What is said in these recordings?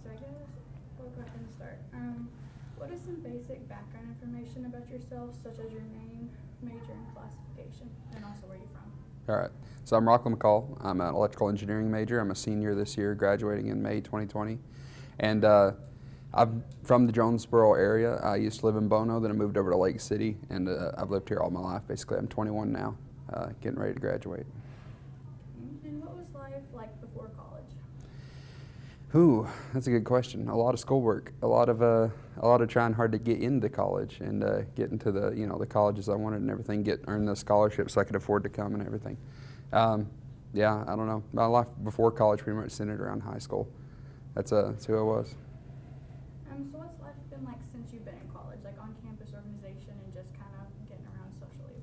I guess we'll go ahead and start. What is some basic background information about yourself, such as your name, major, and classification, and also where you're from? All right. So I'm Rocklan McCall. I'm an electrical engineering major. I'm a senior this year, graduating in May 2020. And I'm from the Jonesboro area. I used to live in Bono, then I moved over to Lake City, and I've lived here all my life. Basically, I'm 21 now, getting ready to graduate. And what was life like before college? Ooh, that's a good question. A lot of schoolwork, a lot of trying hard to get into college and get into the the colleges I wanted and everything. Earn the scholarships so I could afford to come and everything. Yeah, I don't know. My life before college pretty much centered around high school. That's who I was. So what's life been like since you've been in college, like on campus organization and just kind of getting around socially?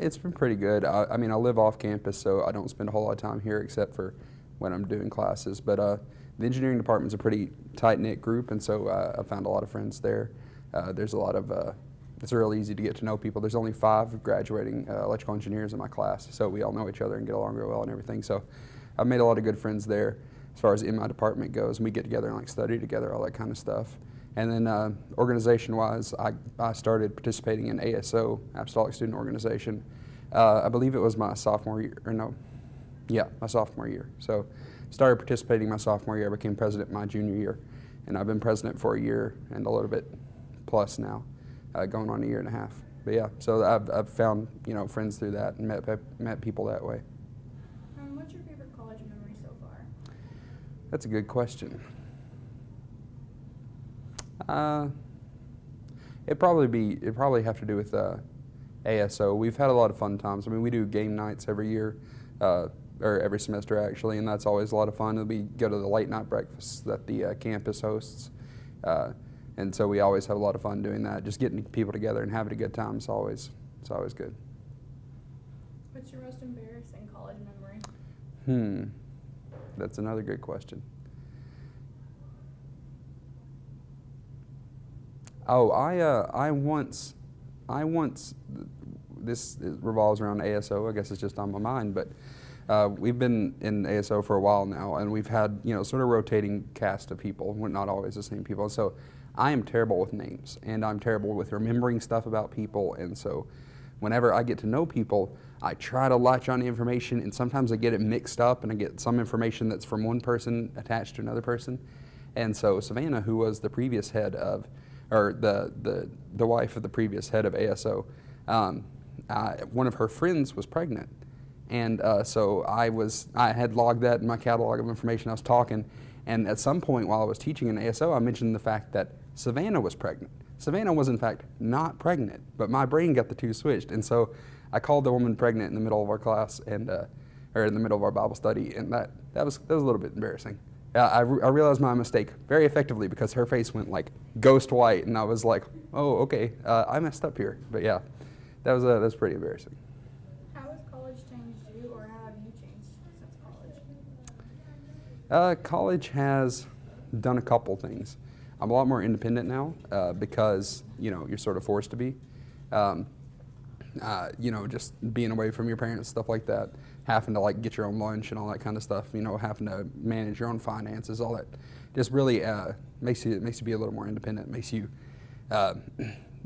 It's been pretty good. I mean, I live off campus, so I don't spend a whole lot of time here except for when I'm doing classes. But the engineering department's a pretty tight-knit group, and so I found a lot of friends there. There's a lot of, it's really easy to get to know people. There's only 5 graduating electrical engineers in my class, so we all know each other and get along real well and everything. So I've made a lot of good friends there as far as in my department goes, and we get together and like study together, all that kind of stuff. And then organization-wise, I started participating in ASO, Apostolic Student Organization. I believe it was my sophomore year, my sophomore year. So started participating my sophomore year, I became president my junior year, and I've been president for a year and a little bit plus now, going on a year and a half. But yeah, so I've found friends through that and met people that way. What's your favorite college memory so far? That's a good question. It'd probably have to do with ASO. We've had a lot of fun times. I mean, we do game nights every year. Or every semester actually, and that's always a lot of fun. We go to the late night breakfasts that the campus hosts, and so we always have a lot of fun doing that. Just getting people together and having a good time is always good. What's your most embarrassing college memory? That's another good question. Oh, I once. This revolves around ASO. I guess it's just on my mind, but. We've been in ASO for a while now, and we've had sort of rotating cast of people. We're not always the same people. So I am terrible with names, and I'm terrible with remembering stuff about people. And so whenever I get to know people, I try to latch on to information, and sometimes I get it mixed up, and I get some information that's from one person attached to another person. And so Savannah, who was the previous head of, or the wife of the previous head of ASO, one of her friends was pregnant. And so I had logged that in my catalog of information. I was talking, and at some point while I was teaching in ASO, I mentioned the fact that Savannah was pregnant. Savannah was in fact not pregnant, but my brain got the two switched, and so I called the woman pregnant in the middle of our class, and or in the middle of our Bible study, and that was a little bit embarrassing. I realized my mistake very effectively because her face went like ghost white, and I was like, oh, okay, I messed up here. But yeah, that was pretty embarrassing. College has done a couple things. I'm a lot more independent now because you're sort of forced to be. Just being away from your parents, stuff like that, having to like get your own lunch and all that kind of stuff. Having to manage your own finances, all that, just really makes you be a little more independent. Makes you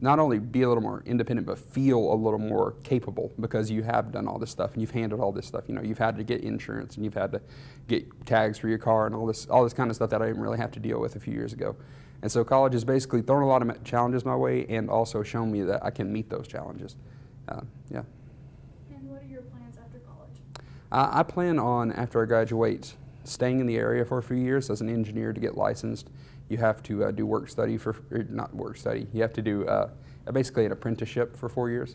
not only be a little more independent, but feel a little more capable because you have done all this stuff and you've handled all this stuff. You've had to get insurance and you've had to get tags for your car and all this kind of stuff that I didn't really have to deal with a few years ago. And so college has basically thrown a lot of challenges my way and also shown me that I can meet those challenges. Yeah. And what are your plans after college? I plan on, after I graduate, staying in the area for a few years as an engineer to get licensed. You have to do work study not work study. You have to do basically an apprenticeship for 4 years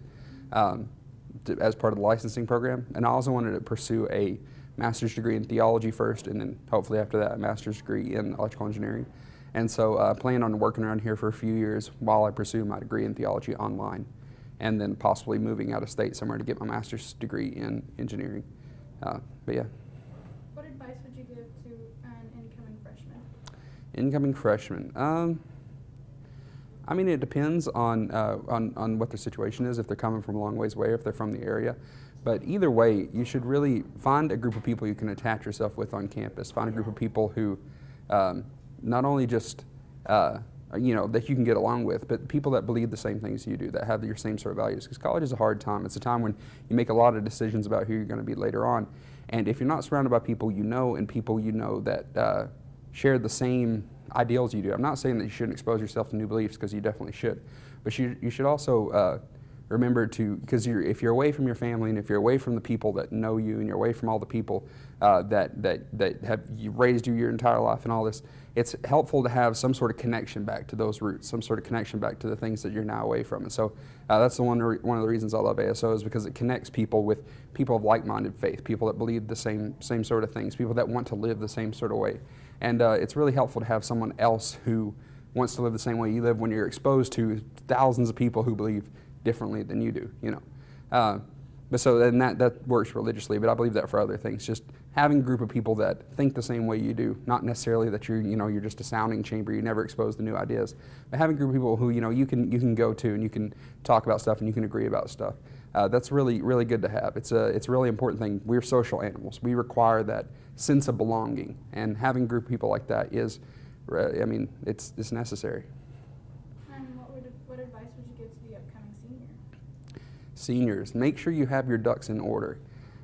as part of the licensing program. And I also wanted to pursue a master's degree in theology first, and then hopefully after that a master's degree in electrical engineering. And so I plan on working around here for a few years while I pursue my degree in theology online, and then possibly moving out of state somewhere to get my master's degree in engineering. But yeah. What advice would you give to an incoming freshman? Incoming freshman. I mean, it depends on what their situation is, if they're coming from a long ways away, or if they're from the area. But either way, you should really find a group of people you can attach yourself with on campus. Find a group of people who not only just that you can get along with, but people that believe the same things you do, that have your same sort of values. Because college is a hard time. It's a time when you make a lot of decisions about who you're going to be later on. And if you're not surrounded by people you know and people you know that share the same ideals you do, I'm not saying that you shouldn't expose yourself to new beliefs, because you definitely should. But you should also remember to, because if you're away from your family and if you're away from the people that know you and you're away from all the people that have raised you your entire life and all this, it's helpful to have some sort of connection back to those roots, some sort of connection back to the things that you're now away from. And so that's one of the reasons I love ASO, is because it connects people with people of like-minded faith, people that believe the same sort of things, people that want to live the same sort of way. And it's really helpful to have someone else who wants to live the same way you live when you're exposed to thousands of people who believe differently than you do, But so then that works religiously, but I believe that for other things. Just having a group of people that think the same way you do, not necessarily that you're just a sounding chamber, you never expose to new ideas, but having a group of people who you can go to and you can talk about stuff and you can agree about stuff. That's really, really good to have. It's a really important thing. We're social animals. We require that sense of belonging, and having a group of people like that is, it's necessary. What advice would you give to the upcoming senior? Seniors, make sure you have your ducks in order.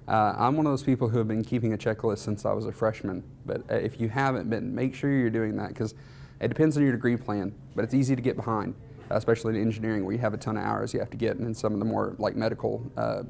I'm one of those people who have been keeping a checklist since I was a freshman, but if you haven't been, make sure you're doing that, because it depends on your degree plan, but it's easy to get behind, especially in engineering where you have a ton of hours you have to get, and in some of the more like medical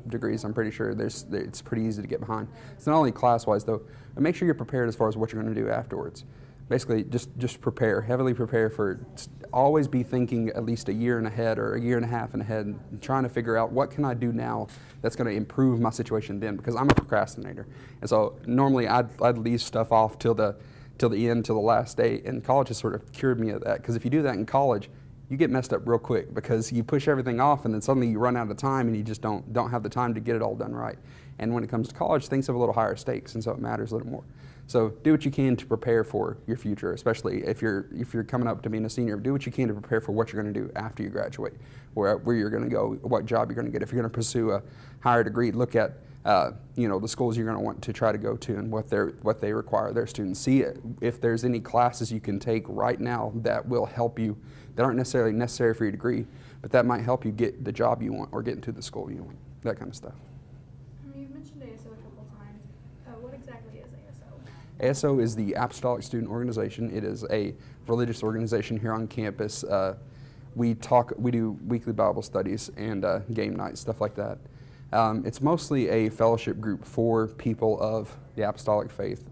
degrees, I'm pretty sure it's pretty easy to get behind. It's not only class-wise though, but make sure you're prepared as far as what you're going to do afterwards. Basically, just prepare, heavily prepare for, always be thinking at least a year and ahead or a year and a half ahead, and trying to figure out what can I do now that's going to improve my situation then, because I'm a procrastinator. And so normally I'd leave stuff off till the end, till the last day, and college has sort of cured me of that, because if you do that in college, you get messed up real quick, because you push everything off and then suddenly you run out of time and you just don't have the time to get it all done right. And when it comes to college, things have a little higher stakes, and so it matters a little more. So do what you can to prepare for your future, especially if you're coming up to being a senior. Do what you can to prepare for what you're going to do after you graduate, where you're going to go, what job you're going to get. If you're going to pursue a higher degree, look at the schools you're going to want to try to go to and what they require their students. See if there's any classes you can take right now that will help you, that aren't necessarily necessary for your degree, but that might help you get the job you want or get into the school you want, that kind of stuff. You've mentioned ASO a couple times. What exactly is ASO? ASO is the Apostolic Student Organization. It is a religious organization here on campus. We do weekly Bible studies and game nights, stuff like that. It's mostly a fellowship group for people of the apostolic faith.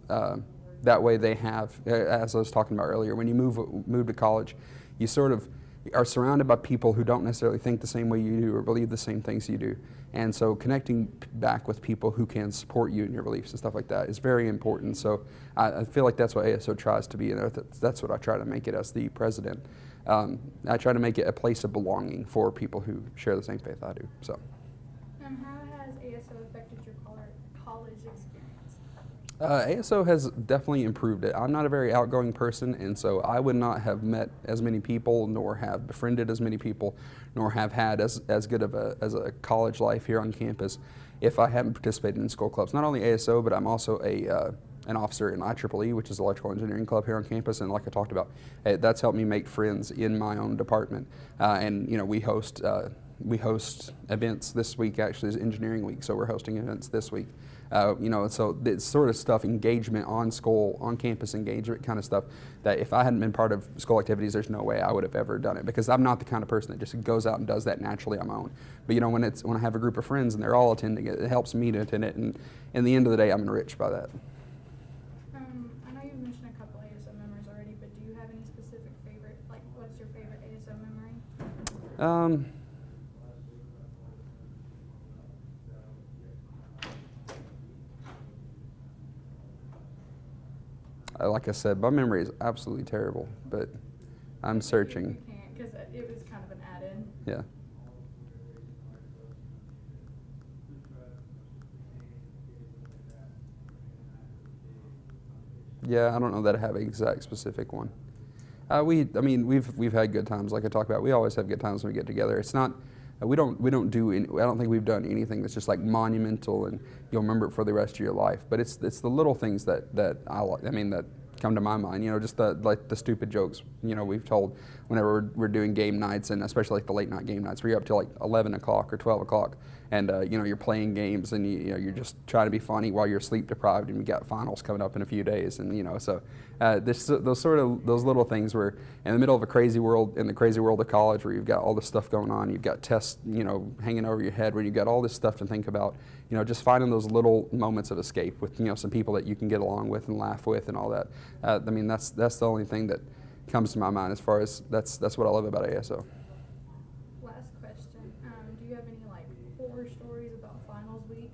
That way they have, as I was talking about earlier, when you move to college, you sort of are surrounded by people who don't necessarily think the same way you do or believe the same things you do. And so connecting back with people who can support you in your beliefs and stuff like that is very important. So I feel like that's what ASO tries to be, and that's what I try to make it as the president. I try to make it a place of belonging for people who share the same faith I do. So. How has ASO affected your college experience? ASO has definitely improved it. I'm not a very outgoing person, and so I would not have met as many people, nor have befriended as many people, nor have had as good of a college life here on campus if I hadn't participated in school clubs. Not only ASO, but I'm also an officer in IEEE, which is the Electrical Engineering Club here on campus, and like I talked about, that's helped me make friends in my own department. And we host events this week. Actually, is Engineering Week, so we're hosting events this week. So it's sort of stuff, engagement on campus engagement kind of stuff, that if I hadn't been part of school activities, there's no way I would have ever done it, because I'm not the kind of person that just goes out and does that naturally on my own. But when I have a group of friends and they're all attending it, it helps me to attend it, and in the end of the day, I'm enriched by that. I know you've mentioned a couple ASO memories already, but do you have any specific favorite, like what's your favorite ASO memory? Like I said, my memory is absolutely terrible, but I'm searching. You can't, because it was kind of an add-in. Yeah. Yeah, I don't know that I have an exact specific one. We've had good times, like I talked about. We always have good times when we get together. It's not, we don't do any, I don't think we've done anything that's just like monumental and you'll remember it for the rest of your life. But it's the little things that I like. That come to my mind. You know, just the stupid jokes, you know, we've told whenever we're doing game nights, and especially like the late night game nights where you're up till like 11 o'clock or 12 o'clock, and you know, you're playing games, and you know, you're just trying to be funny while you're sleep deprived, and you got finals coming up in a few days, and you know, so those little things were in the middle of a crazy world, in the crazy world of college, where you've got all this stuff going on, you've got tests, you know, hanging over your head, where you've got all this stuff to think about. You know, just finding those little moments of escape with, you know, some people that you can get along with and laugh with and all that. I mean, that's the only thing that comes to my mind as far as that's what I love about ASO. Last question. Do you have any like horror stories about finals week?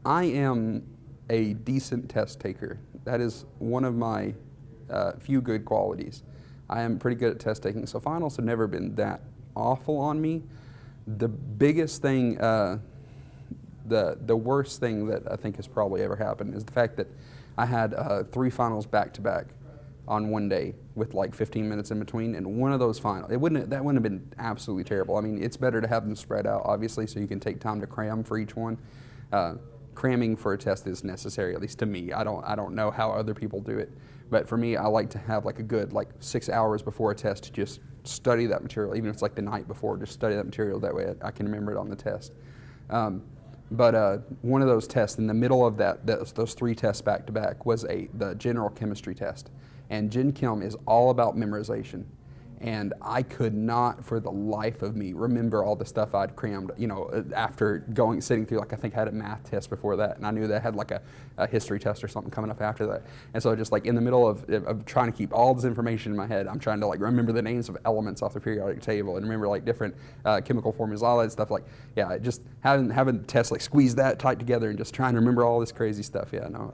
I am a decent test taker. That is one of my few good qualities. I am pretty good at test taking, so finals have never been that awful on me. The biggest thing, the worst thing that I think has probably ever happened is the fact that I had 3 finals back to back on one day with like 15 minutes in between, and one of those finals, that wouldn't have been absolutely terrible. I mean, it's better to have them spread out, obviously, so you can take time to cram for each one. Cramming for a test is necessary, at least to me. I don't know how other people do it, but for me, I like to have like a good 6 hours before a test to just study that material, even if it's like the night before, just study that material, that way I can remember it on the test. But one of those tests in the middle of those 3 tests back to back was the general chemistry test. And Gen Chem is all about memorization. And I could not, for the life of me, remember all the stuff I'd crammed, you know, after sitting through, like, I think I had a math test before that, and I knew that I had like a history test or something coming up after that. And so just like in the middle of trying to keep all this information in my head, I'm trying to like remember the names of elements off the periodic table and remember like different chemical formulas, all that stuff. Like, yeah, just having tests like squeeze that tight together and just trying to remember all this crazy stuff. Yeah, no,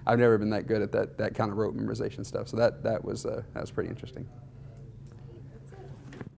I've never been that good at that kind of rote memorization stuff. So that was pretty interesting.